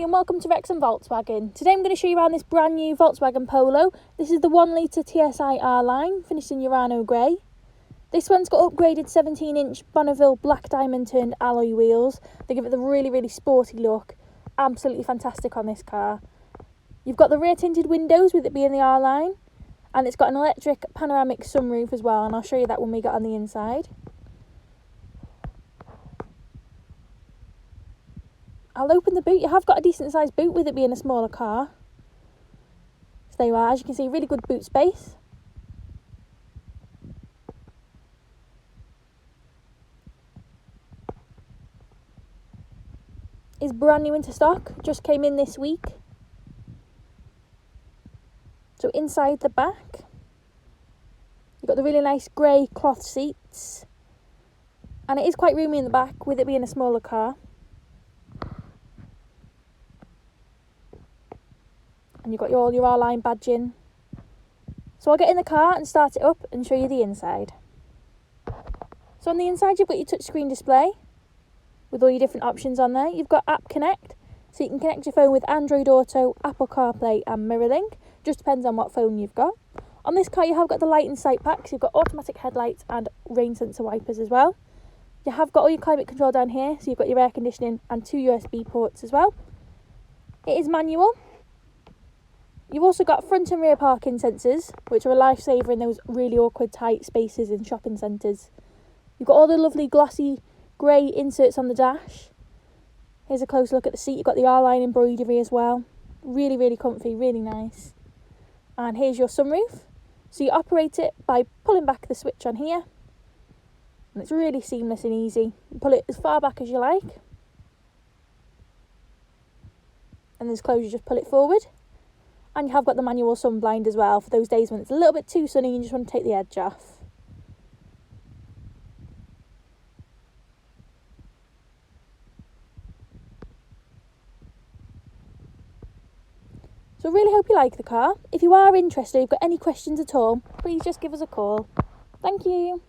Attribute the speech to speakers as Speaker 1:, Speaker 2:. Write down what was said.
Speaker 1: and welcome to Wrexham Volkswagen. Today I'm going to show you around this brand new Volkswagen Polo. This is the 1 litre TSI R line, finished in Urano Grey. This one's got upgraded 17-inch Bonneville black diamond turned alloy wheels. They give it the really sporty look. Absolutely fantastic on this car. You've got the rear tinted windows with it being the R line, and it's got an electric panoramic sunroof as well, and I'll show you that when we get on the inside. I'll open the boot. You have got a decent sized boot with it being a smaller car. So there you are, as you can see, really good boot space. It's brand new into stock, just came in this week. So inside the back, you've got the really nice grey cloth seats. And it is quite roomy in the back with it being a smaller car. And you've got all your R-line badging. So I'll get in the car and start it up and show you the inside. So on the inside you've got your touchscreen display with all your different options on there. You've got App Connect, so you can connect your phone with Android Auto, Apple CarPlay and MirrorLink. Just depends on what phone you've got. On this car you have got the light and sight packs. You've got automatic headlights and rain sensor wipers as well. You have got all your climate control down here, so you've got your air conditioning and 2 USB ports as well. It is manual. You've also got front and rear parking sensors, which are a lifesaver in those really awkward tight spaces in shopping centres. You've got all the lovely glossy grey inserts on the dash. Here's a close look at the seat. You've got the R-line embroidery as well. Really comfy, really nice. And here's your sunroof. So you operate it by pulling back the switch on here. And it's really seamless and easy. You pull it as far back as you like. And then close, you just pull it forward. And you have got the manual sun blind as well for those days when it's a little bit too sunny and you just want to take the edge off. So I really hope you like the car. If you are interested, if you've got any questions at all, please just give us a call. Thank you.